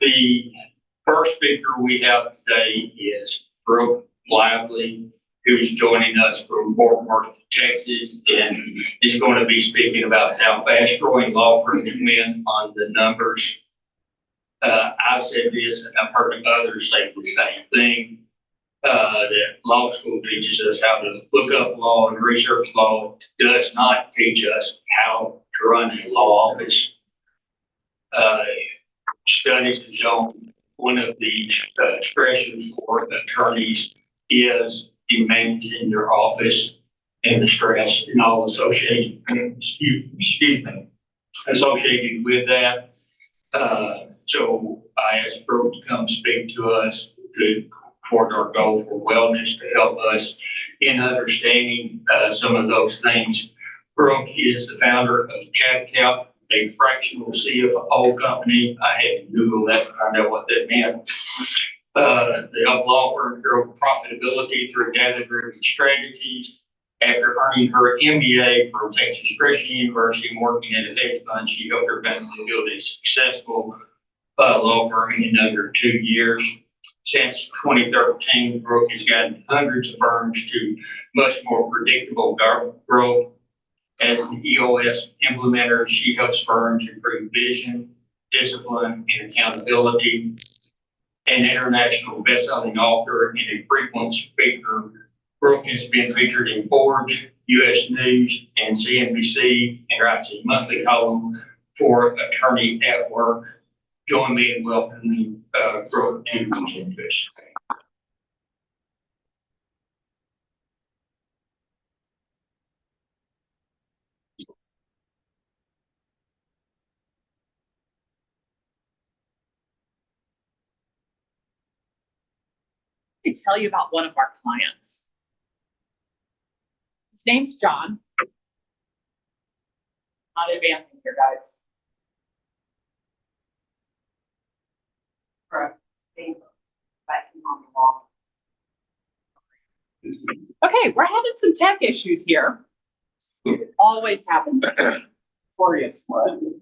The first speaker we have today is Brooke Lively, who's joining us from Fort Worth, Texas, and is going to be speaking about how fast-growing law firms win on the numbers. I've said this, and I've heard others say the same thing. That law school teaches us how to look up law and research law. It does not teach us how to run a law office. Studies have shown one of the stresses for attorneys is in managing their office and the stress and all associated, associated with that. So I asked Brooke to come speak to us toward our goal for wellness to help us in understanding some of those things. Brooke is the founder of CapCap, a fractional CFO company. I had to Google that to find out what that meant. They help law firms grow profitability through data-driven strategies. After earning her MBA from Texas Christian University and working at a hedge fund, she helped her family build a successful law firm in under 2 years. Since 2013, Brooke has gotten hundreds of firms to much more predictable growth. As an EOS implementer, she helps firms improve vision, discipline, and accountability. An international best-selling author and a frequent speaker, Brooke has been featured in Forbes, U.S. News, and CNBC, and writes a monthly column for Attorney at Work. Join me in welcoming Brooke to the campus. Let me tell you about one of our clients. His name's John. Not advancing here, guys. Okay, we're having some tech issues here. It always happens. Glorious one.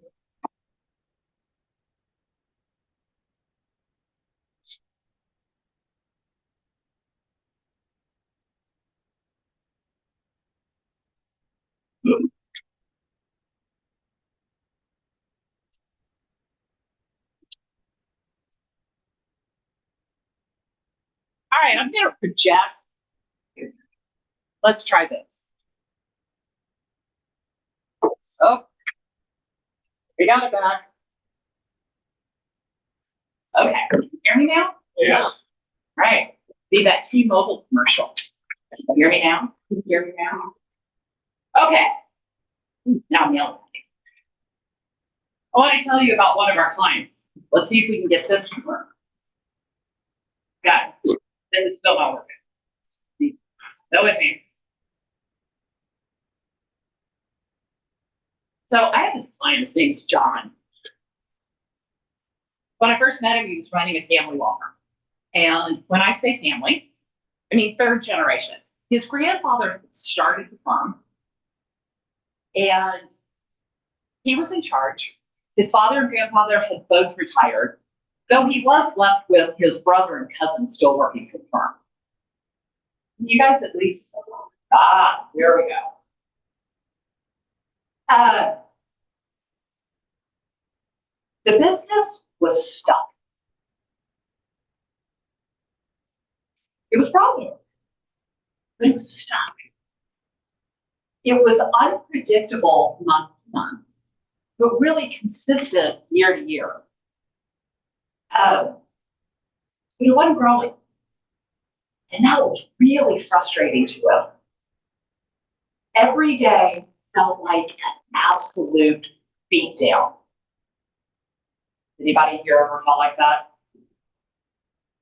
All right, I'm going to project. Let's try this. Oh, we got it back. Okay, can you hear me now? Yes. All right, be that T-Mobile commercial. Can you hear me now? Can you hear me now? Okay, now I'm yelling. I want to tell you about one of our clients. Let's see if we can get this to work. Guys, this is still not working. Go with me. So I have this client, his name's John. When I first met him, he was running a family law firm. And when I say family, I mean third generation. His grandfather started the firm, and he was in charge. His father and grandfather had both retired, though he was left with his brother and cousin still working for the firm. You guys at least, here we go. The business was stuck. It was profitable, but it was stuck. It was unpredictable month to month, but really consistent year to year. It wasn't growing. And that was really frustrating to him. Every day felt like an absolute beatdown. Anybody here ever felt like that?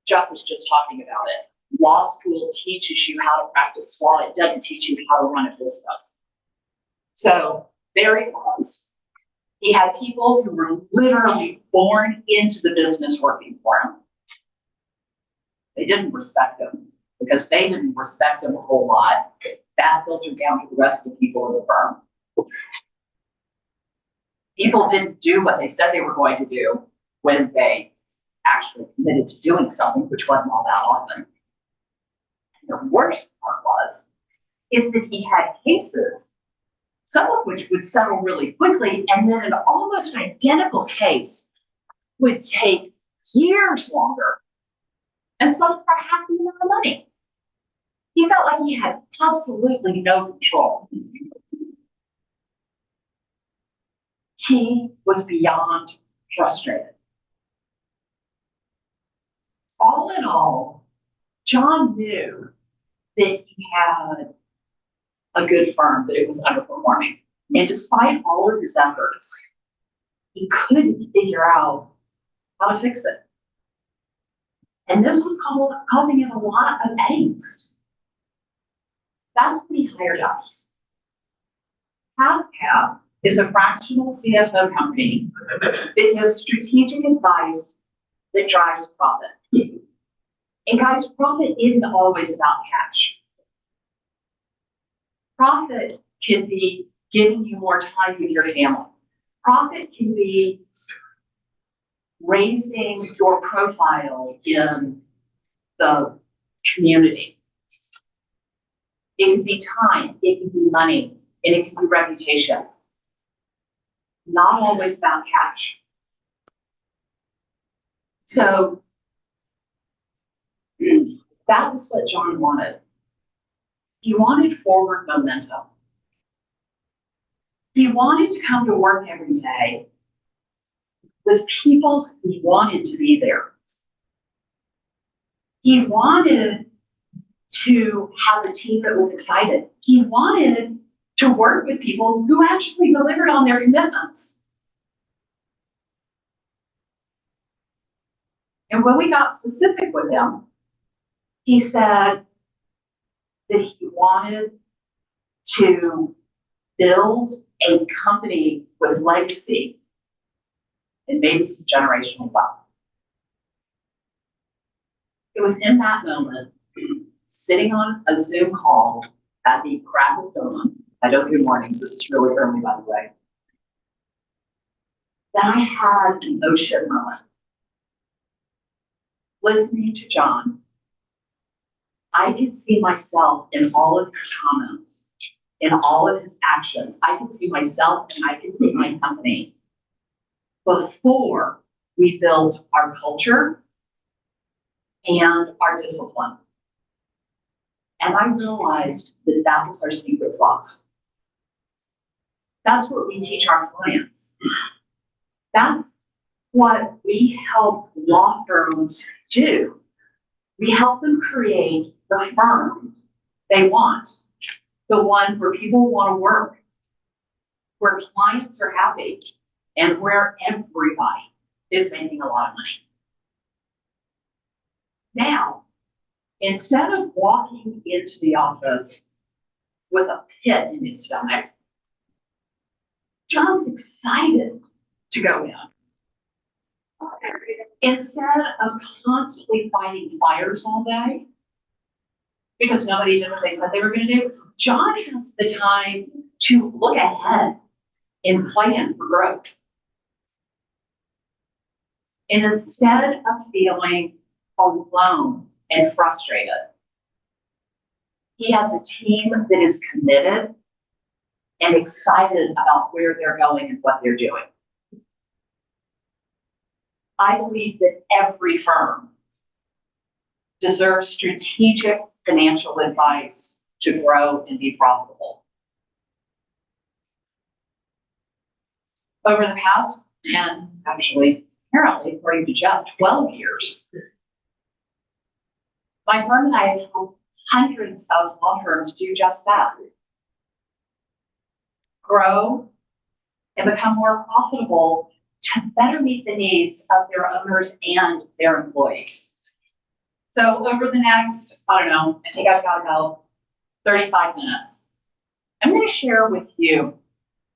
Jeff was just talking about it. Law school teaches you how to practice law. It doesn't teach you how to run a business. So there he was. He had people who were literally born into the business working for him. They didn't respect him because they didn't respect him a whole lot. That filtered down to the rest of the people in the firm. People didn't do what they said they were going to do when they actually committed to doing something, which wasn't all that often. And the worst part is that he had cases, some of which would settle really quickly, and then an almost identical case would take years longer and some for half the amount of money. He felt like he had absolutely no control. He was beyond frustrated. All in all, John knew that he had a good firm, but it was underperforming. And despite all of his efforts, he couldn't figure out how to fix it. And this was causing him a lot of angst. That's when he hired us. PathCap is a fractional CFO company that gives strategic advice that drives profit. And guys, profit isn't always about cash. Profit can be giving you more time with your family. Profit can be raising your profile in the community. It can be time, it can be money, and it can be reputation. Not always about cash. So that was what John wanted. He wanted forward momentum. He wanted to come to work every day with people who wanted to be there. He wanted to have a team that was excited. He wanted to work with people who actually delivered on their commitments. And when we got specific with him, he said that he wanted to build a company with legacy and maybe some generational wealth. It was in that moment, sitting on a Zoom call at the crack of dawn. I don't do mornings, this is really early, by the way, that I had an ocean moment. Listening to John, I could see myself in all of his comments, in all of his actions. I could see myself and I could see my company before we built our culture and our discipline. And I realized that that was our secret sauce. That's what we teach our clients. That's what we help law firms do. We help them create the firm they want, the one where people want to work, where clients are happy, and where everybody is making a lot of money. Now, instead of walking into the office with a pit in his stomach, John's excited to go in. Instead of constantly fighting fires all day, because nobody did what they said they were going to do, John has the time to look ahead and plan for growth. And instead of feeling alone and frustrated, he has a team that is committed and excited about where they're going and what they're doing. I believe that every firm deserves strategic financial advice to grow and be profitable. Over the past 10, actually, apparently, according to Jeff, 12 years, my firm and I have helped hundreds of law firms do just that. Grow and become more profitable to better meet the needs of their owners and their employees. So over the next, I don't know, I think I've got about 35 minutes. I'm going to share with you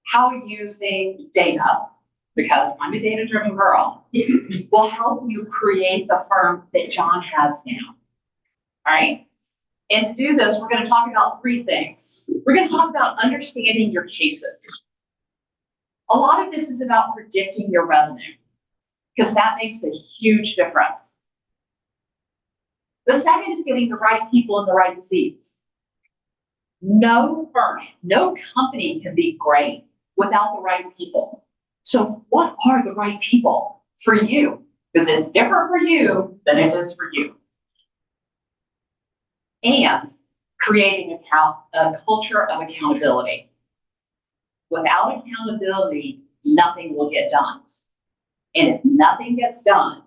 how using data, because I'm a data-driven girl, will help you create the firm that John has now. All right? And to do this, we're going to talk about three things. We're going to talk about understanding your cases. A lot of this is about predicting your revenue. because that makes a huge difference. The second is getting the right people in the right seats. No firm, no company can be great without the right people. So what are the right people for you? Because it's different for you than it is for you. And creating a culture of accountability. Without accountability, nothing will get done. And if nothing gets done,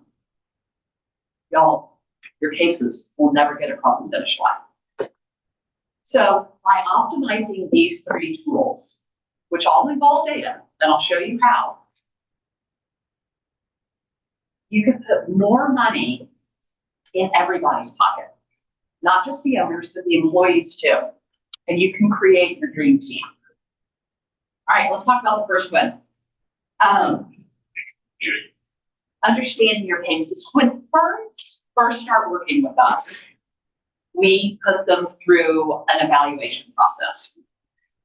y'all, your cases will never get across the finish line. So by optimizing these 3 tools, which all involve data, and I'll show you how, you can put more money in everybody's pocket, not just the owners, but the employees too. And you can create your dream team. All right, let's talk about the first one. Understanding your cases. When firms first start working with us, we put them through an evaluation process.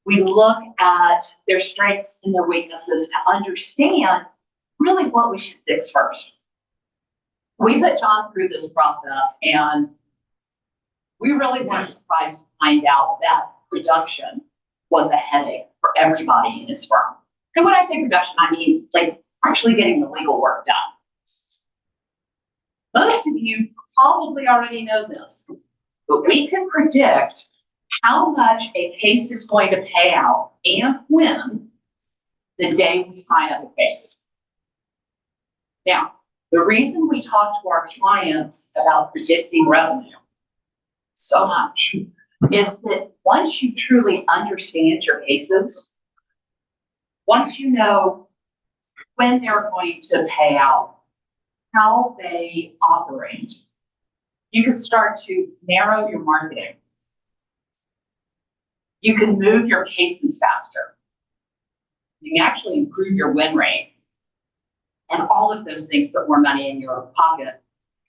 We look at their strengths and their weaknesses to understand really what we should fix first. We put John through this process, and we really weren't surprised to find out that production was a headache for everybody in his firm. And when I say production, I mean like actually getting the legal work done. Most of you probably already know this, but we can predict how much a case is going to pay out and when the day we sign up a case. Now, the reason we talk to our clients about predicting revenue so much is that once you truly understand your cases, once you know when they're going to pay out, how they operate, you can start to narrow your marketing. You can move your cases faster. You can actually improve your win rate. And all of those things put more money in your pocket.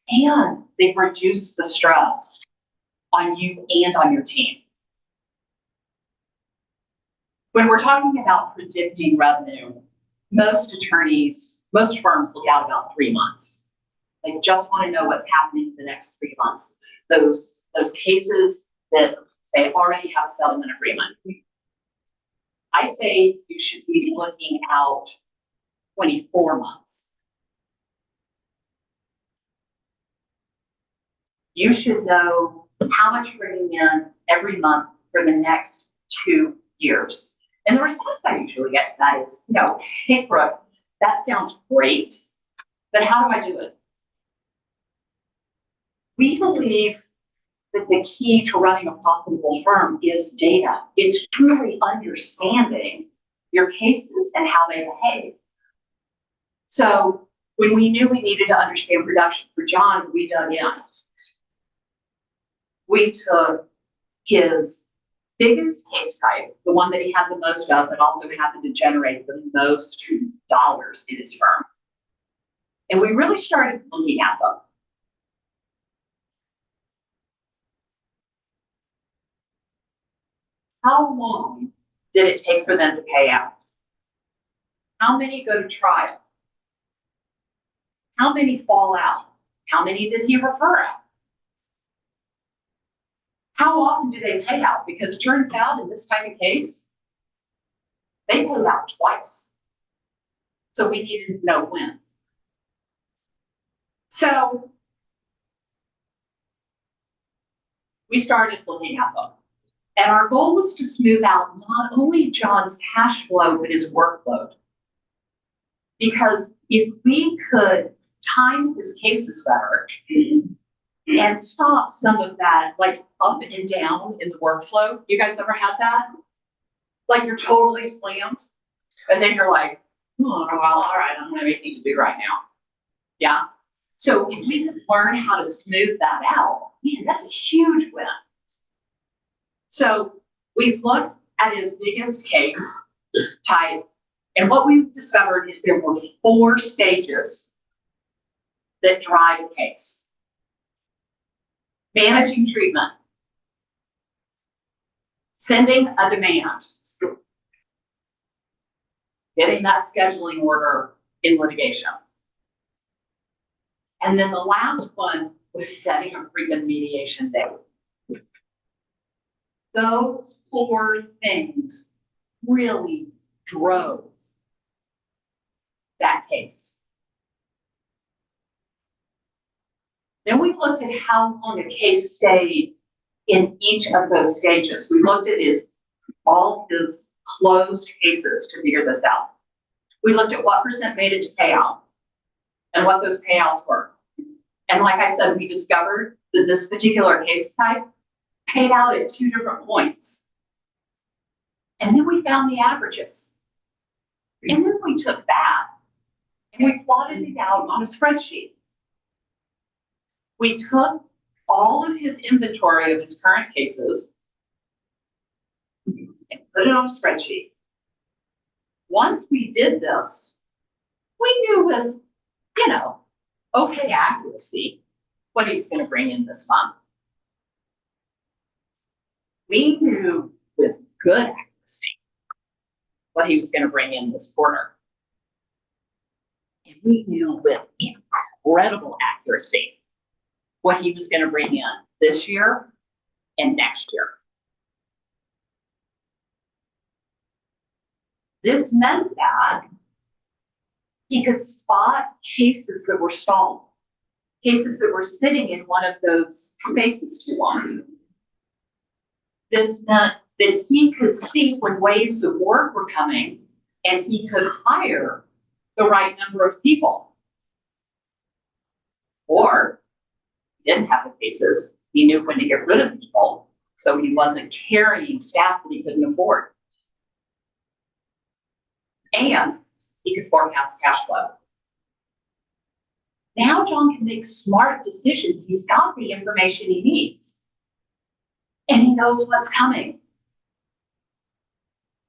And they reduce the stress on you and on your team. When we're talking about predicting revenue, most firms look out about 3 months. They just want to know what's happening in the next 3 months. Those cases that they already have a settlement agreement. I say you should be looking out 24 months. You should know how much you're bringing in every month for the next 2 years. And the response I usually get to that is, hey, Brooke, that sounds great, but how do I do it? We believe that the key to running a profitable firm is data. It's truly understanding your cases and how they behave. So when we knew we needed to understand production for John, we dug in. We took his biggest case type, the one that he had the most of, but also happened to generate the most dollars in his firm. And we really started looking at them. How long did it take for them to pay out? How many go to trial? How many fall out? How many did he refer out? How often do they pay out? Because it turns out in this type of case, they paid out twice. So we needed to know when. So we started looking at them. And our goal was to smooth out not only John's cash flow, but his workload. Because if we could time his cases better and stop some of that, like up and down in the workflow. You guys ever had that? Like you're totally slammed, and then you're like, oh, well, all right, I don't have anything to do right now. Yeah. So if we could learn how to smooth that out, man, that's a huge win. So we've looked at his biggest case type, and what we've discovered is there were 4 stages that drive a case. Managing treatment, sending a demand, getting that scheduling order in litigation, And then the last one was setting a freaking mediation date. Those four things really drove that case. Then we looked at how long a case stayed in each of those stages. We looked at all his closed cases to figure this out. We looked at what percent made it to payout and what those payouts were. And like I said, we discovered that this particular case type paid out at 2 different points. And then we found the averages. And then we took that and we plotted it out on a spreadsheet. We took all of his inventory of his current cases and put it on a spreadsheet. Once we did this, we knew with, okay accuracy what he was going to bring in this month. We knew with good accuracy what he was going to bring in this quarter. And we knew with incredible accuracy what he was going to bring in this year and next year. This meant that he could spot cases that were stalled, cases that were sitting in one of those spaces too long. This meant that he could see when waves of work were coming and he could hire the right number of people. Or he didn't have the cases, he knew when to get rid of people, so he wasn't carrying staff that he couldn't afford. And he could forecast cash flow. Now John can make smart decisions. He's got the information he needs. And he knows what's coming.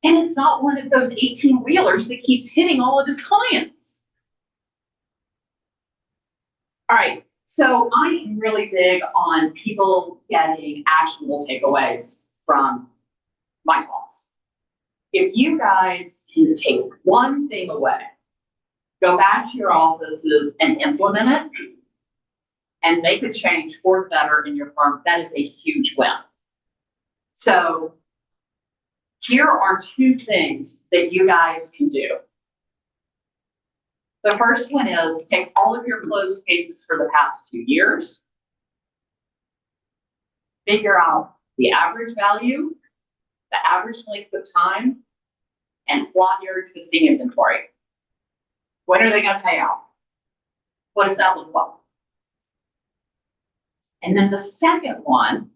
And it's not one of those 18-wheelers that keeps hitting all of his clients. All right, so I am really big on people getting actionable takeaways from my talks. If you guys can take one thing away, go back to your offices and implement it and make a change for the better in your firm, that is a huge win. So here are 2 things that you guys can do. The first one is take all of your closed cases for the past 2 years, figure out the average value, the average length of time, and plot your existing inventory. When are they going to pay out? What does that look like? And then the second one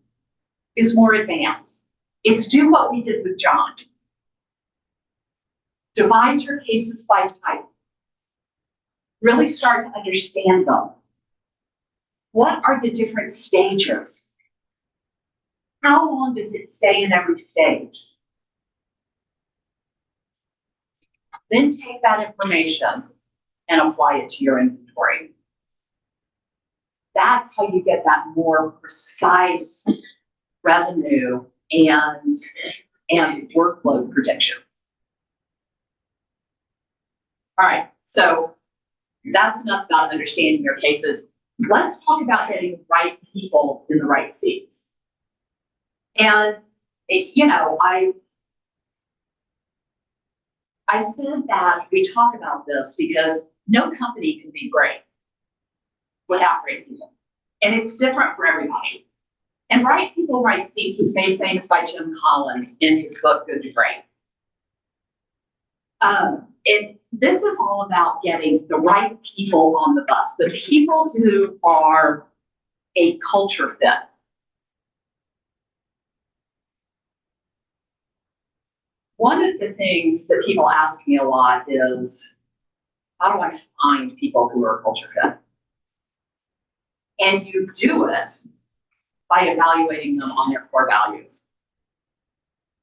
is more advanced. It's do what we did with John. Divide your cases by type. Really start to understand them. What are the different stages? How long does it stay in every stage? Then take that information and apply it to your inventory. That's how you get that more precise revenue and workload prediction. All right, so that's enough about understanding your cases. Let's talk about getting the right people in the right seats. And, I said that we talk about this because no company can be great without great people. And it's different for everybody. And Right People, Right Seats was made famous by Jim Collins in his book, Good to Great. And this is all about getting the right people on the bus, the people who are a culture fit. One of the things that people ask me a lot is, how do I find people who are culture fit? And you do it by evaluating them on their core values.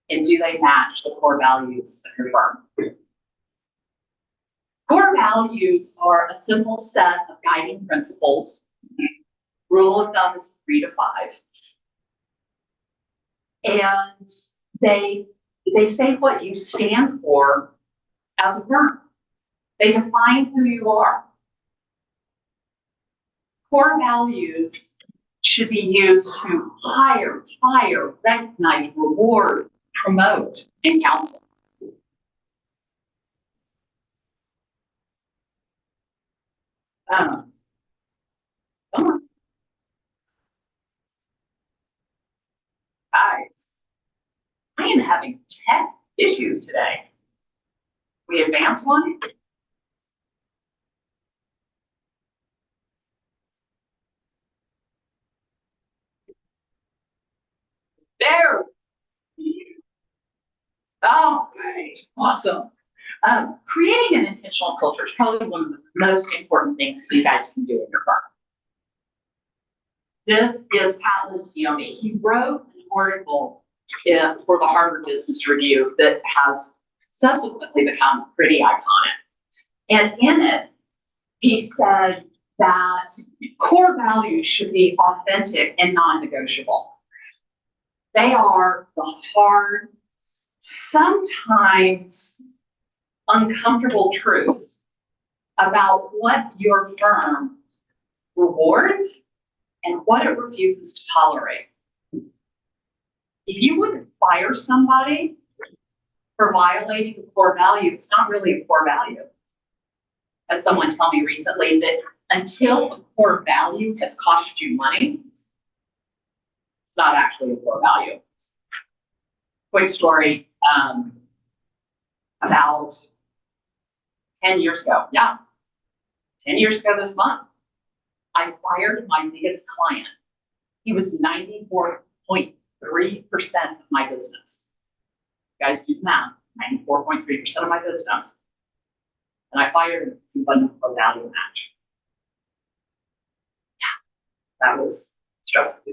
And do they match the core values of your firm? Core values are a simple set of guiding principles. Rule of thumb is 3 to 5. And they say what you stand for as a firm. They define who you are. core values should be used to hire, fire, recognize, reward, promote, and counsel. Come on, guys. I am having tech issues today. We advance one. There. All right. Awesome. Creating an intentional culture is probably one of the most important things you guys can do in your firm. This is Pat Lencioni. He wrote an article for the Harvard Business Review that has subsequently become pretty iconic. And in it, he said that core values should be authentic and non-negotiable. They are the hard, sometimes uncomfortable truths about what your firm rewards and what it refuses to tolerate. If you wouldn't fire somebody for violating a core value, it's not really a core value. Had someone tell me recently that until a core value has cost you money, it's not actually a core value. Quick story, about 10 years ago, 10 years ago this month, I fired my biggest client. He was 94.3% of my business. You guys do the math, 94.3% of my business. And I fired him because he wasn't a value match. Yeah, that was stressful.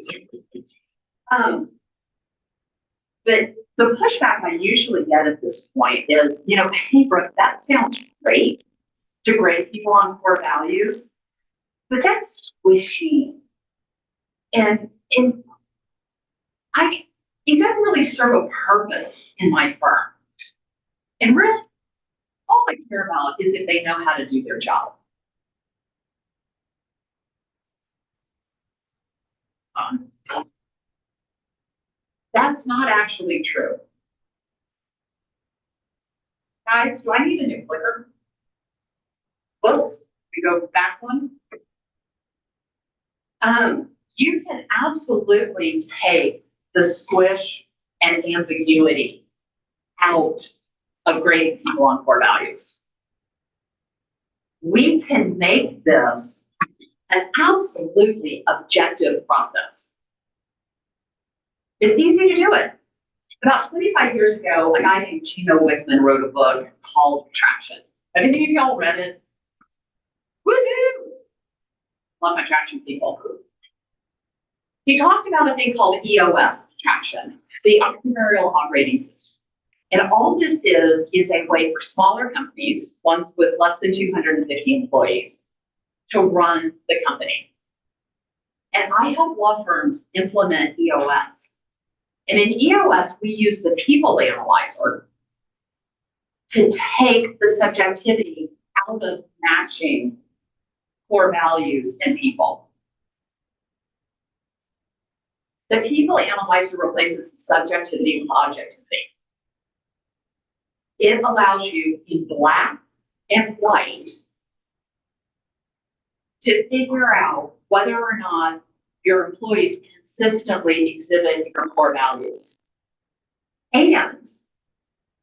But the pushback I usually get at this point is, hey, Brooke, that sounds great to grade people on core values, but that's squishy. And it doesn't really serve a purpose in my firm. And really, all I care about is if they know how to do their job. That's not actually true. Guys, do I need a new clicker? Whoops, we go back one. You can absolutely take the squish and ambiguity out of grading people on core values. We can make this an absolutely objective process. It's easy to do it. About 25 years ago, a guy named Gino Wickman wrote a book called Attraction. Have any of y'all read it? Woohoo! Love my attraction people. He talked about a thing called EOS, attraction, the entrepreneurial operating system. And all this is a way for smaller companies, ones with less than 250 employees, to run the company. And I help law firms implement EOS. And in EOS, we use the people analyzer to take the subjectivity out of matching core values and people. The people analyzer replaces the subjectivity with objectivity. It allows you in black and white to figure out whether or not your employees consistently exhibit your core values. And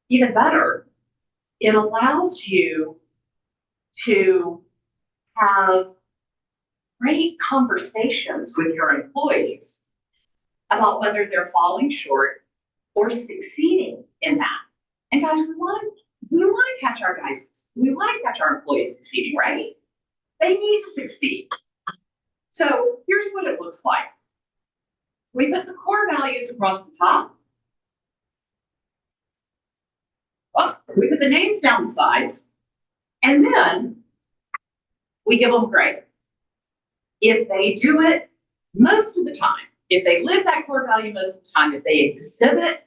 even better, it allows you to have great conversations with your employees about whether they're falling short or succeeding in that. And guys, we want to catch our employees succeeding, right? They need to succeed. So here's what it looks like. We put the core values across the top. We put the names down the sides. And then we give them a grade. If they do it most of the time, if they live that core value most of the time, if they exhibit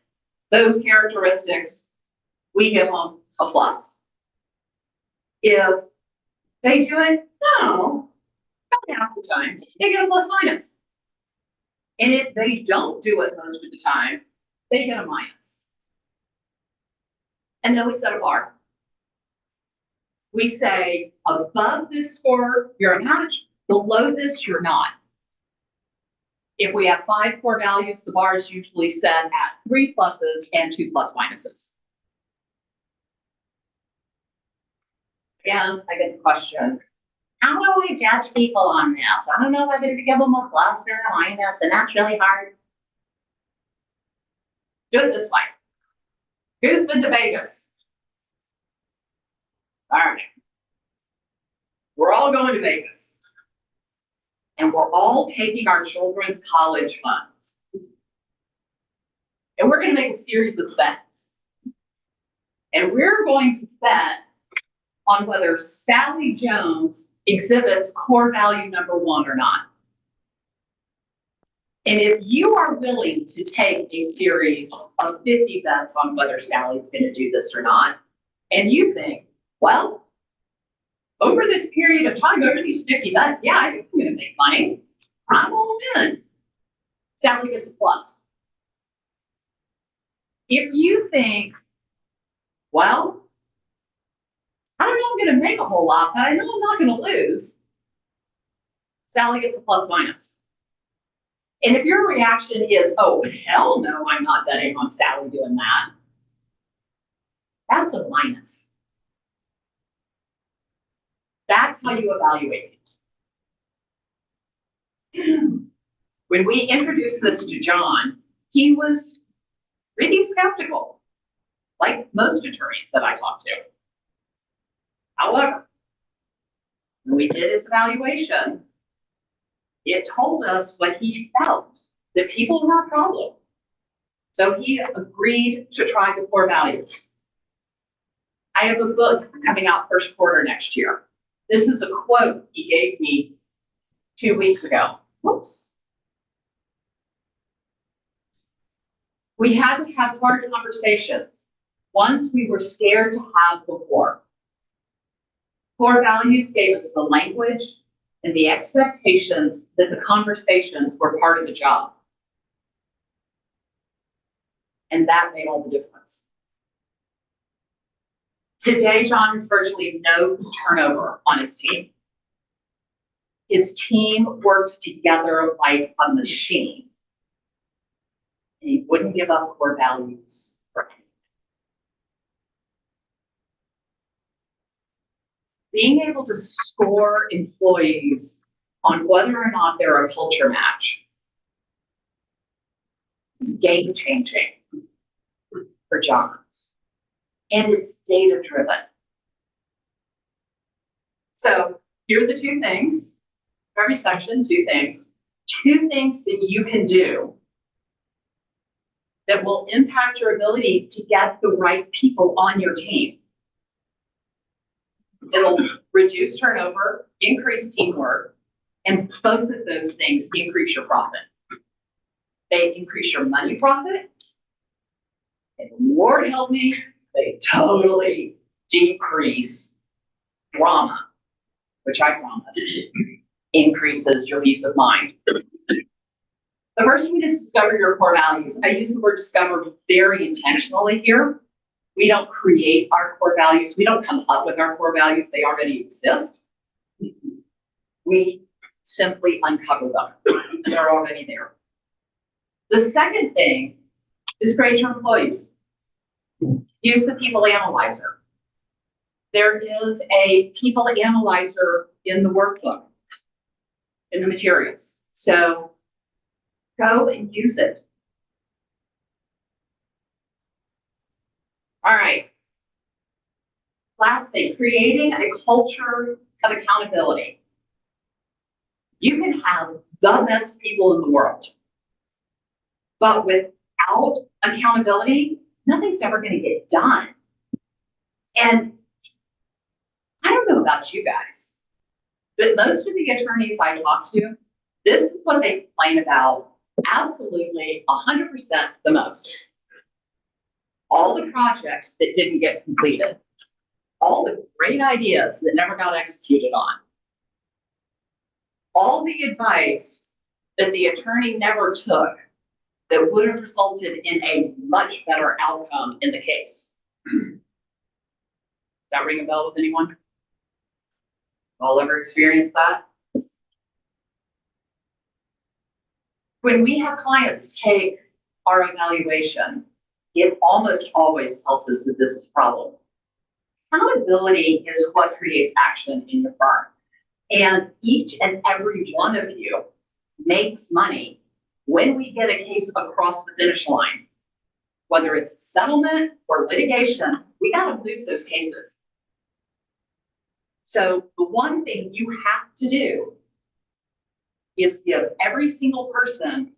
those characteristics, we give them a plus. If they do it, no, about half the time, they get a plus minus. And if they don't do it most of the time, they get a minus. And then we set a bar. We say above this score, you're a match. Below this, you're not. If we have 5 core values, the bar is usually set at 3 pluses and 2 plus minuses. And I get the question, how do I judge people on this? I don't know whether to give them a plus or a minus, and that's really hard. Do it this way. Who's been to Vegas? All right. We're all going to Vegas. And we're all taking our children's college funds. And we're going to make a series of bets. And we're going to bet on whether Sally Jones exhibits core value number 1 or not. And if you are willing to take a series of 50 bets on whether Sally's going to do this or not, and you think, well, over this period of time, over these 50 bets, yeah, I'm going to make money. I'm all in. Sally gets a plus. If you think, well, I don't know I'm going to make a whole lot, but I know I'm not going to lose, Sally gets a plus minus. And if your reaction is, oh, hell no, I'm not betting on Sally doing that, that's a minus. That's how you evaluate it. When we introduced this to John, he was really skeptical, like most attorneys that I talked to. However, when we did his evaluation, it told us what he felt, that people were a problem. So he agreed to try the core values. I have a book coming out first quarter next year. This is a quote he gave me 2 weeks ago. Whoops. We had to have hard conversations, ones we were scared to have before. Core values gave us the language and the expectations that the conversations were part of the job. And that made all the difference. Today, John has virtually no turnover on his team. His team works together like a machine. And he wouldn't give up core values for anything. Being able to score employees on whether or not they're a culture match is game changing for John. And it's data driven. So here are the 2 things, for every section, 2 things. 2 things that you can do that will impact your ability to get the right people on your team. It'll reduce turnover, increase teamwork, and both of those things increase your profit. They increase your money profit, and Lord help me, they totally decrease drama, which I promise increases your peace of mind. The first one is discover your core values. I use the word discover very intentionally here. We don't create our core values. We don't come up with our core values. They already exist. We simply uncover them. They're already there. The second thing is grade your employees. Use the people analyzer. There is a people analyzer in the workbook, in the materials. So go and use it. All right. Last thing, creating a culture of accountability. You can have the best people in the world, but without accountability, nothing's ever going to get done. And I don't know about you guys, but most of the attorneys I talk to, this is what they complain about absolutely 100% the most. All the projects that didn't get completed, all the great ideas that never got executed on. all the advice that the attorney never took that would have resulted in a much better outcome in the case. Does that ring a bell with anyone? All ever experienced that? When we have clients take our evaluation, it almost always tells us that this is a problem. Accountability is what creates action in your firm. And each and every one of you makes money when we get a case across the finish line. Whether it's a settlement or litigation, we got to move those cases. So the one thing you have to do is give every single person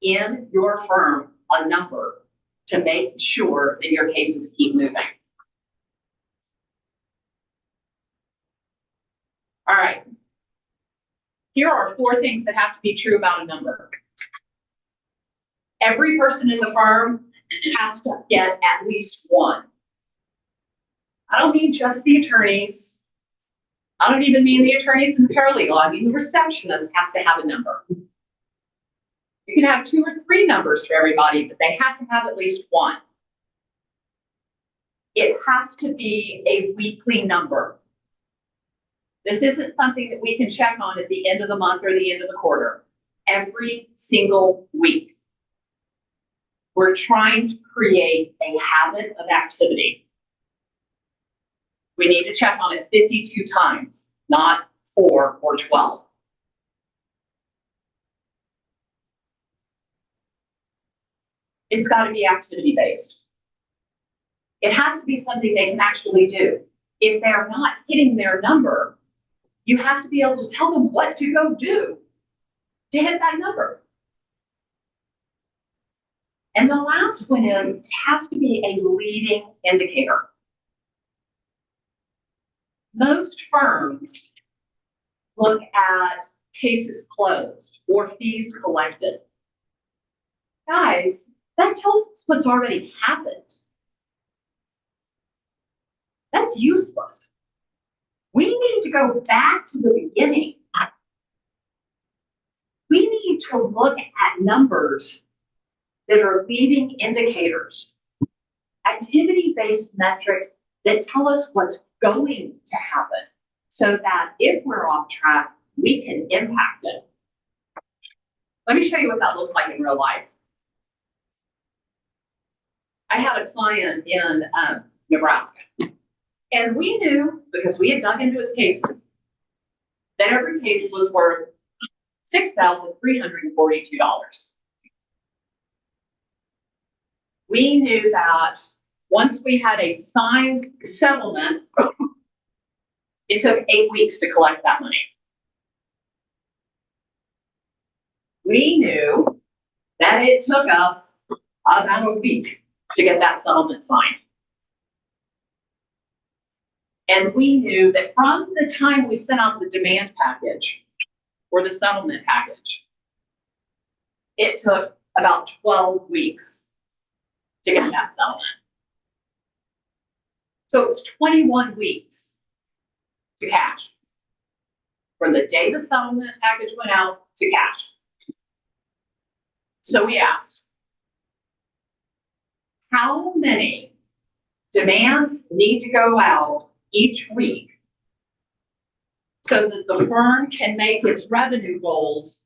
in your firm a number to make sure that your cases keep moving. All right. Here are 4 things that have to be true about a number. Every person in the firm has to get at least 1. I don't mean just the attorneys. I don't even mean the attorneys and the paralegal. I mean the receptionist has to have a number. You can have 2 or 3 numbers for everybody, but they have to have at least 1. It has to be a weekly number. This isn't something that we can check on at the end of the month or the end of the quarter. Every single week. We're trying to create a habit of activity. We need to check on it 52 times, not 4 or 12. It's got to be activity-based. It has to be something they can actually do. If they're not hitting their number, you have to be able to tell them what to go do to hit that number. And the last one is, it has to be a leading indicator. Most firms look at cases closed or fees collected. Guys, that tells us what's already happened. That's useless. We need to go back to the beginning. We need to look at numbers that are leading indicators, activity-based metrics that tell us what's going to happen so that if we're off track, we can impact it. Let me show you what that looks like in real life. I had a client in Nebraska, and we knew, because we had dug into his cases, that every case was worth $6,342. We knew that once we had a signed settlement, it took 8 weeks to collect that money. We knew that it took us about a week to get that settlement signed. And we knew that from the time we sent out the demand package or the settlement package, it took about 12 weeks to get that settlement. So it was 21 weeks to cash. From the day the settlement package went out to cash. So we asked, how many demands need to go out each week so that the firm can make its revenue goals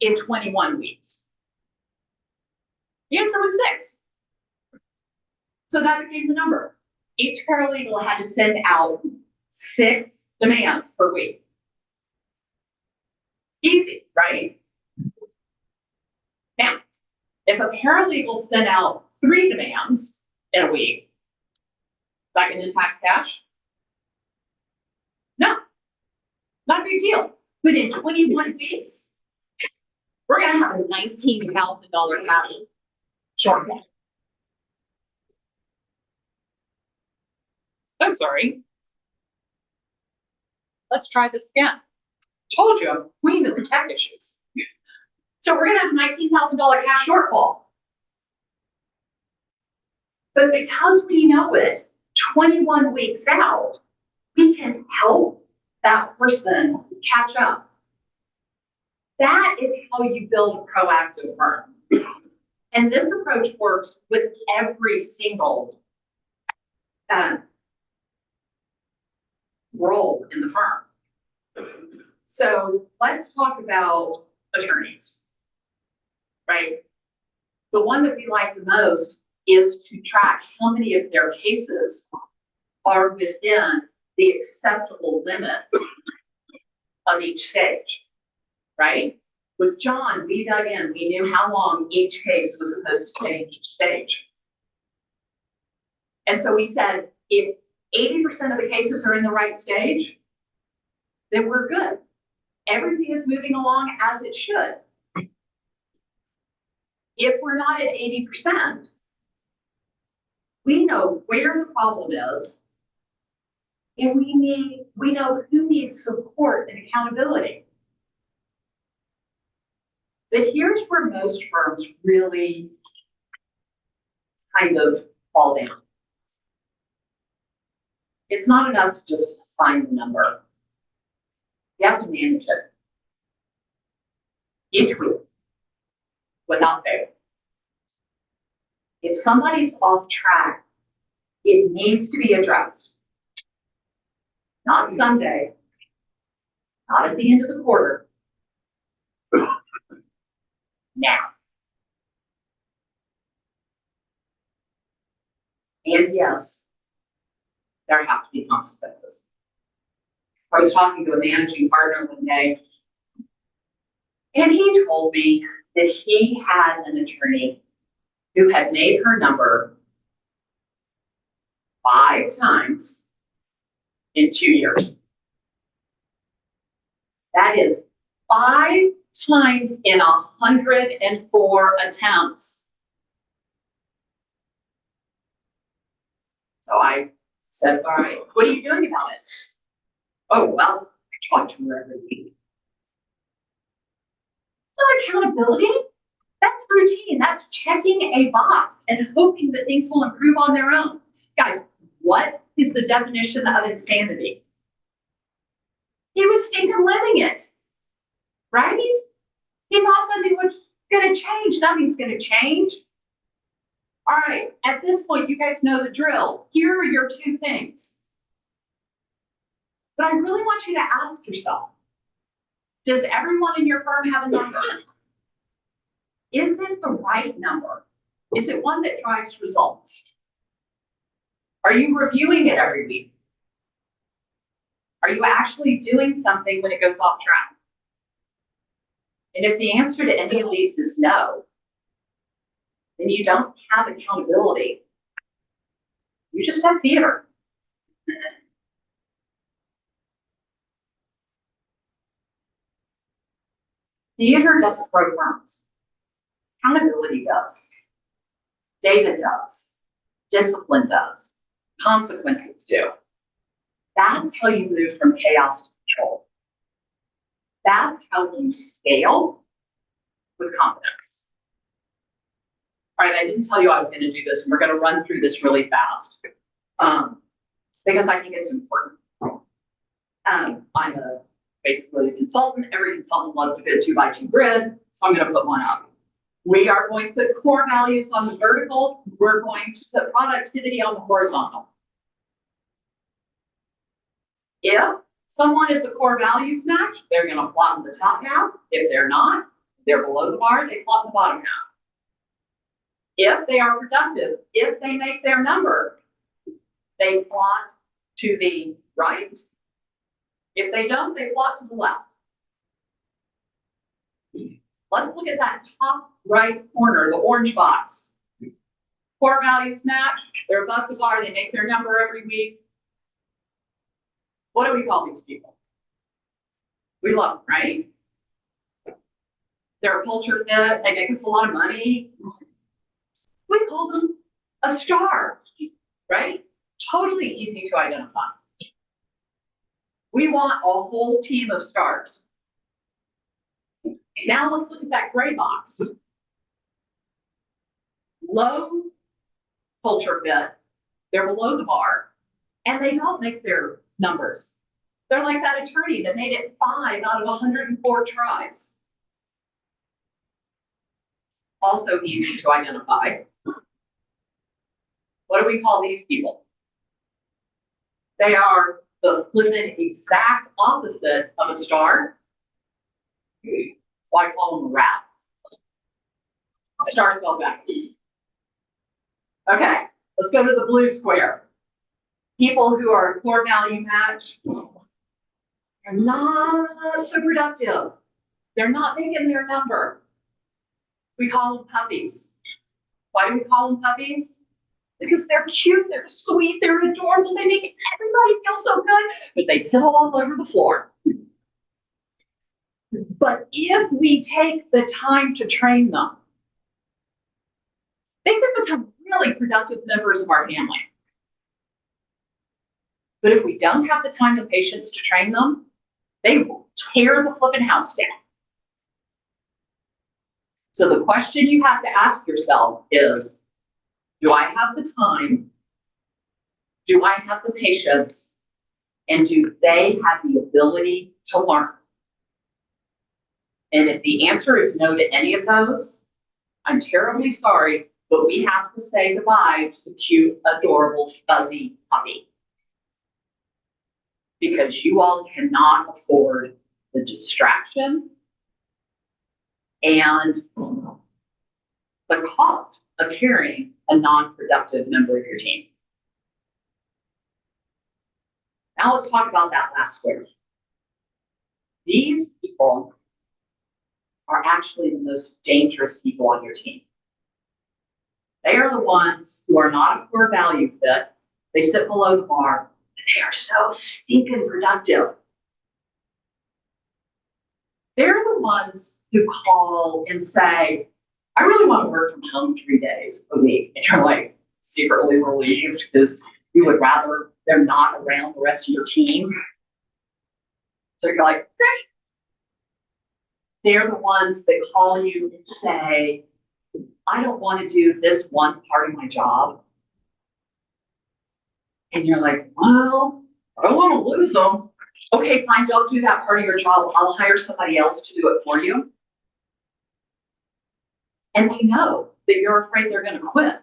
in 21 weeks? The answer was 6. So that became the number. Each paralegal had to send out 6 demands per week. Easy, right? Now, if a paralegal sent out 3 demands in a week, is that going to impact cash? No, not a big deal. But in 21 weeks, we're going to have a $19,000 cash shortfall. I'm sorry. Let's try this again. Told you, I'm queen of the tech issues. So we're going to have a $19,000 cash shortfall. But because we know it 21 weeks out, we can help that person catch up. That is how you build a proactive firm. And this approach works with every single role in the firm. So let's talk about attorneys, right? The one that we like the most is to track how many of their cases are within the acceptable limits of each stage, right? With John, we dug in, we knew how long each case was supposed to take each stage. And so we said, if 80% of the cases are in the right stage, then we're good. Everything is moving along as it should. If we're not at 80%, we know where the problem is, and we know who needs support and accountability. But here's where most firms really kind of fall down. It's not enough to just assign the number. You have to manage it each week without fail. If somebody's off track, it needs to be addressed. Not Sunday, not at the end of the quarter. Now. And yes, there have to be consequences. I was talking to a managing partner one day, and he told me that he had an attorney who had made her number 5 times in 2 years. That is 5 times in 104 attempts. So I said, all right, what are you doing about it? Oh, well, I talk to her every week. It's not accountability. That's routine. That's checking a box and hoping that things will improve on their own. Guys, what is the definition of insanity? He was stinking living it, right? He thought something was going to change. Nothing's going to change. All right, at this point, you guys know the drill. Here are your 2 things. But I really want you to ask yourself, does everyone in your firm have a number? Is it the right number? Is it one that drives results? Are you reviewing it every week? Are you actually doing something when it goes off track? And if the answer to any of these is no, then you don't have accountability. You just have theater. Theater doesn't grow firms. Accountability does. Data does. Discipline does. Consequences do. That's how you move from chaos to control. That's how you scale with confidence. All right, I didn't tell you I was going to do this, and we're going to run through this really fast because I think it's important. I'm basically a consultant. Every consultant loves a good 2x2 grid, so I'm going to put one up. We are going to put core values on the vertical. We're going to put productivity on the horizontal. If someone is a core values match, they're going to plot in the top half. If they're not, they're below the bar, they plot in the bottom half. If they are productive, if they make their number, they plot to the right. If they don't, they plot to the left. Let's look at that top right corner, the orange box. Core values match, they're above the bar, they make their number every week. What do we call these people? We love them, right? They're a culture fit, they make us a lot of money. We call them a star, right? Totally easy to identify. We want a whole team of stars. Now let's look at that gray box. Low culture fit, they're below the bar, and they don't make their numbers. They're like that attorney that made it 5 out of 104 tries. Also easy to identify. What do we call these people? They are the flippin' exact opposite of a star. So I call them a rat. A star spelled backwards. Okay, let's go to the blue square. People who are a core value match are not so productive. They're not making their number. We call them puppies. Why do we call them puppies? Because they're cute, they're sweet, they're adorable, they make everybody feel so good, but they piddle all over the floor. But if we take the time to train them, they can become really productive members of our family. But if we don't have the time and patience to train them, they will tear the flipping house down. So the question you have to ask yourself is, do I have the time? Do I have the patience? And do they have the ability to learn? And if the answer is no to any of those, I'm terribly sorry, but we have to say goodbye to the cute, adorable, fuzzy puppy. Because you all cannot afford the distraction and the cost of carrying a non-productive member of your team. Now let's talk about that last square. These people are actually the most dangerous people on your team. They are the ones who are not a core value fit. They sit below the bar, but they are so stinking productive. They're the ones who call and say, I really want to work from home 3 days a week. And you're like secretly relieved because you would rather they're not around the rest of your team. So you're like, great. They're the ones that call you and say, I don't want to do this one part of my job. And you're like, well, I don't want to lose them. Okay, fine, don't do that part of your job. I'll hire somebody else to do it for you. And they know that you're afraid they're going to quit.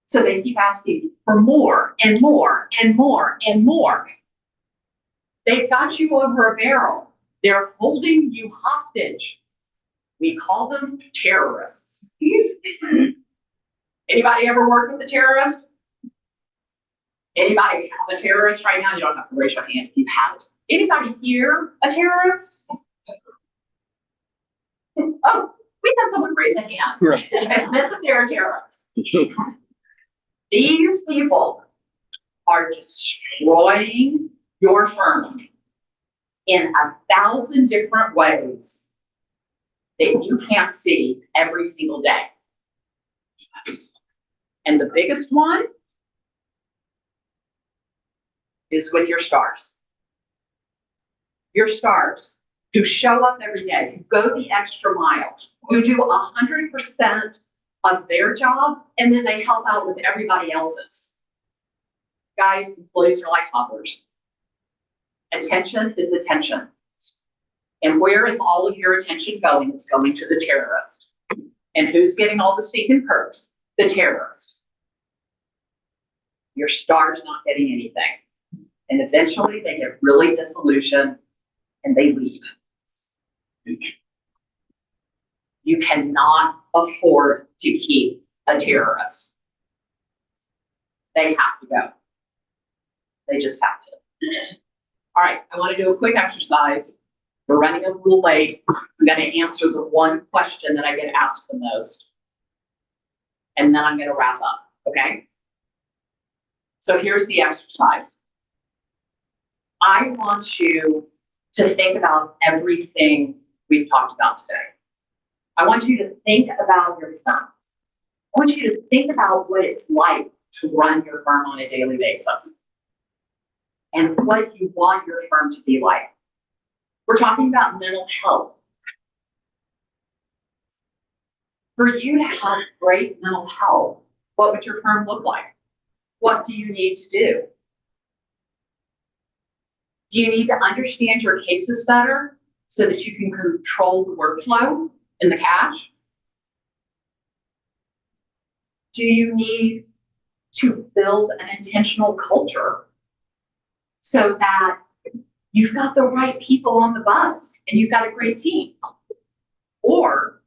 So they keep asking for more and more and more and more. They've got you over a barrel. They're holding you hostage. We call them terrorists. Anybody ever worked with a terrorist? Anybody have a terrorist right now? You don't have to raise your hand if you have it. Anybody here a terrorist? Oh, we had someone raise a hand. Right. Admit that they're a terrorist. These people are destroying your firm in 1,000 different ways that you can't see every single day. And the biggest one is with your stars. Your stars who show up every day, who go the extra mile, who do 100% of their job, and then they help out with everybody else's. Guys, employees are like toddlers. Attention is attention. And where is all of your attention going? It's going to the terrorist. And who's getting all the stinking perks? The terrorist. Your star's not getting anything. And eventually they get really disillusioned and they leave. You cannot afford to keep a terrorist. They have to go. They just have to. All right, I want to do a quick exercise. We're running a little late. I'm going to answer the one question that I get asked the most. And then I'm going to wrap up, okay? So here's the exercise. I want you to think about everything we've talked about today. I want you to think about your firm. I want you to think about what it's like to run your firm on a daily basis and what you want your firm to be like. We're talking about mental health. For you to have great mental health, what would your firm look like? What do you need to do? Do you need to understand your cases better so that you can control the workflow and the cash? do you need to build an intentional culture so that you've got the right people on the bus and you've got a great team? Or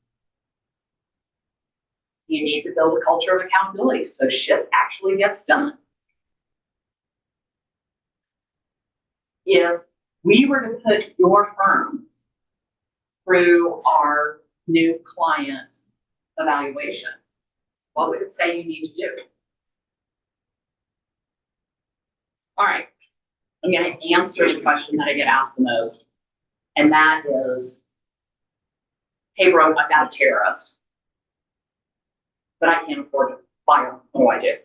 you need to build a culture of accountability so shit actually gets done. If we were to put your firm through our new client evaluation, what would it say you need to do? All right, I'm going to answer the question that I get asked the most, and that is, hey, Brooke, I've got a terrorist, but I can't afford to fire him. What do I do?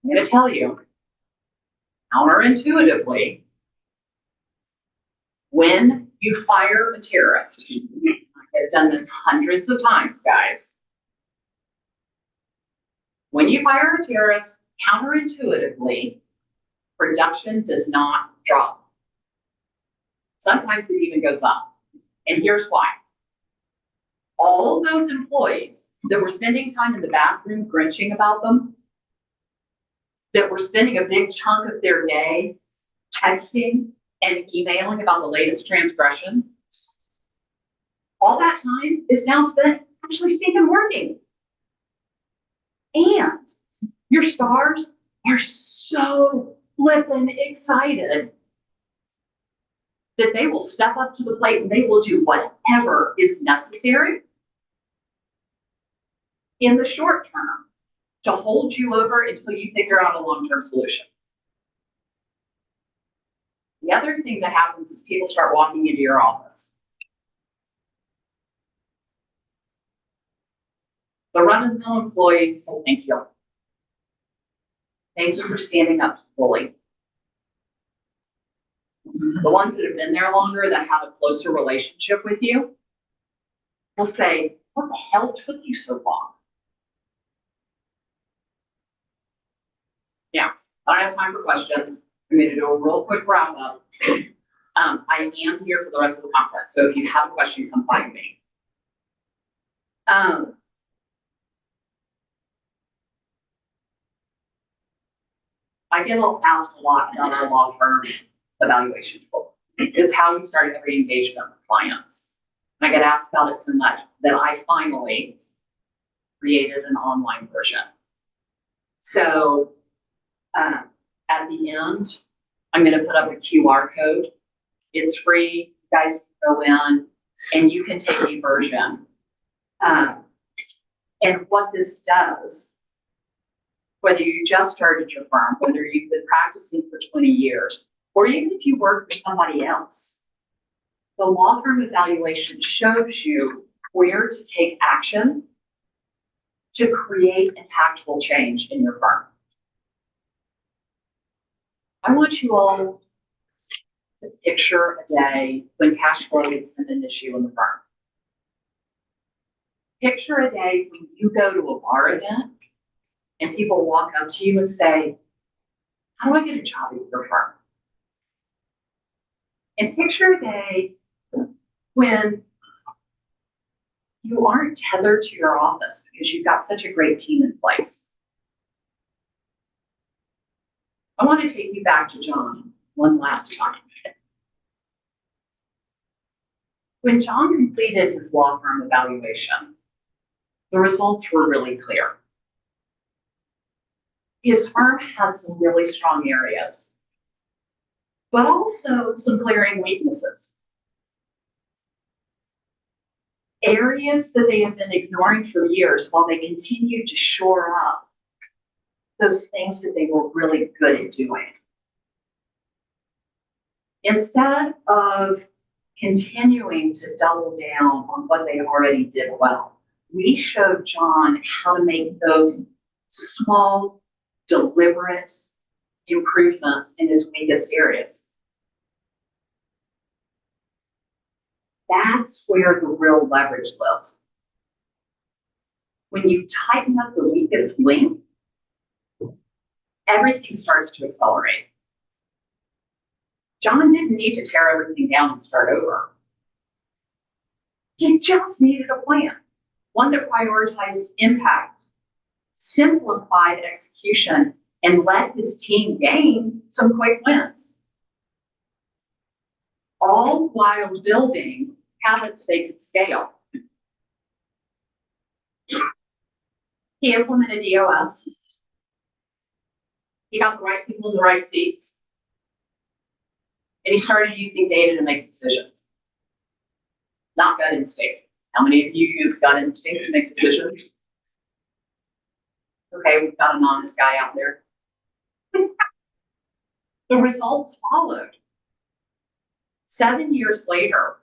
I'm going to tell you, counterintuitively, when you fire a terrorist, I've done this hundreds of times, guys. When you fire a terrorist, counterintuitively, production does not drop. Sometimes it even goes up. And here's why. All of those employees that were spending time in the bathroom grinching about them, that were spending a big chunk of their day texting and emailing about the latest transgression, all that time is now spent actually speaking working. And your stars are so flippin' excited that they will step up to the plate and they will do whatever is necessary in the short term to hold you over until you figure out a long-term solution. The other thing that happens is people start walking into your office. The run-of-the-mill employees, thank you. Thank you for standing up to the bully. The ones that have been there longer, that have a closer relationship with you, will say, what the hell took you so long? Yeah, I don't have time for questions. I'm going to do a real quick wrap up. I am here for the rest of the conference, so if you have a question, come find me. I get asked a lot about our law firm evaluation tool. It's how we start every engagement with clients. And I get asked about it so much that I finally created an online version. So at the end, I'm going to put up a QR code. It's free. You guys can go in and you can take a version. And what this does, whether you just started your firm, whether you've been practicing for 20 years, or even if you work for somebody else, the law firm evaluation shows you where to take action to create impactful change in your firm. I want you all to picture a day when cash flow isn't an issue in the firm. Picture a day when you go to a bar event and people walk up to you and say, how do I get a job at your firm? And picture a day when you aren't tethered to your office because you've got such a great team in place. I want to take you back to John one last time. When John completed his law firm evaluation, the results were really clear. His firm had some really strong areas, but also some glaring weaknesses. Areas that they have been ignoring for years while they continued to shore up those things that they were really good at doing. Instead of continuing to double down on what they already did well, we showed John how to make those small, deliberate improvements in his weakest areas. That's where the real leverage lives. When you tighten up the weakest link, everything starts to accelerate. John didn't need to tear everything down and start over. He just needed a plan. one that prioritized impact, simplified execution, and let his team gain some quick wins, all while building habits they could scale. He implemented EOS. He got the right people in the right seats. And he started using data to make decisions, not gut instinct. How many of you use gut instinct to make decisions? Okay, we've got an honest guy out there. The results followed. 7 years later,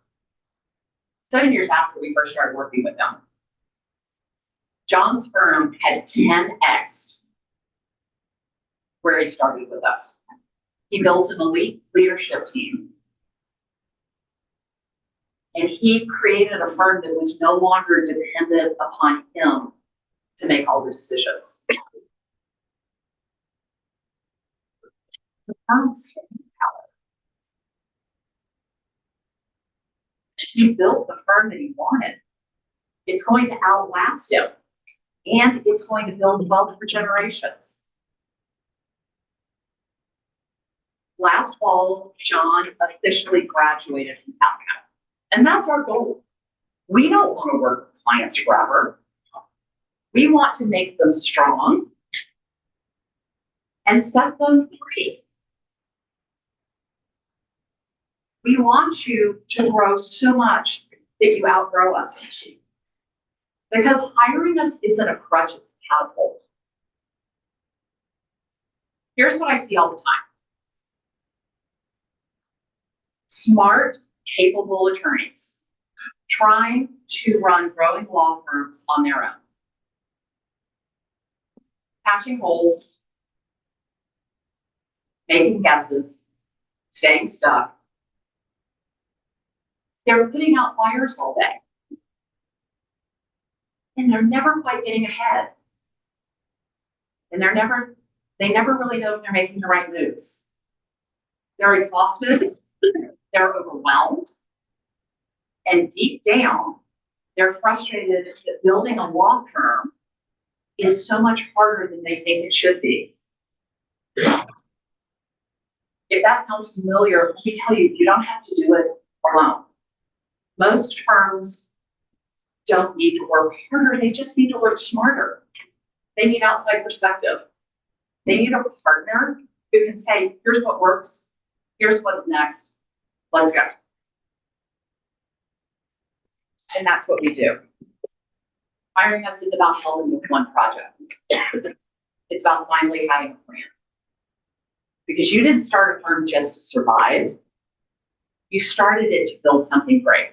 7 years after we first started working with them, John's firm had 10x where he started with us. He built an elite leadership team. And he created a firm that was no longer dependent upon him to make all the decisions. The firm's staying power. He built the firm that he wanted. It's going to outlast him. And it's going to build wealth for generations. Last fall, John officially graduated from Calcutta. And that's our goal. We don't want to work with clients forever. We want to make them strong and set them free. We want you to grow so much that you outgrow us. Because hiring us isn't a crutch, it's a catapult. Here's what I see all the time. Smart, capable attorneys trying to run growing law firms on their own. Patching holes, making guesses, staying stuck. They're putting out fires all day. And they're never quite getting ahead. And they never really know if they're making the right moves. They're exhausted, they're overwhelmed, and deep down, they're frustrated that building a law firm is so much harder than they think it should be. If that sounds familiar, let me tell you, you don't have to do it alone. Most firms don't need to work harder, they just need to work smarter. They need outside perspective. They need a partner who can say, here's what works, here's what's next, let's go. And that's what we do. Hiring us is about helping with one project. It's about finally having a plan. Because you didn't start a firm just to survive. You started it to build something great.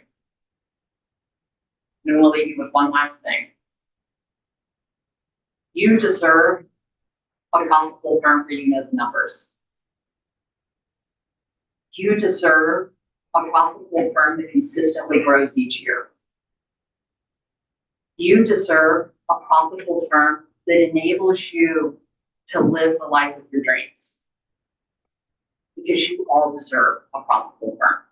And I'm going to leave you with one last thing. You deserve a profitable firm where you know the numbers. You deserve a profitable firm that consistently grows each year. You deserve a profitable firm that enables you to live the life of your dreams. Because you all deserve a profitable firm.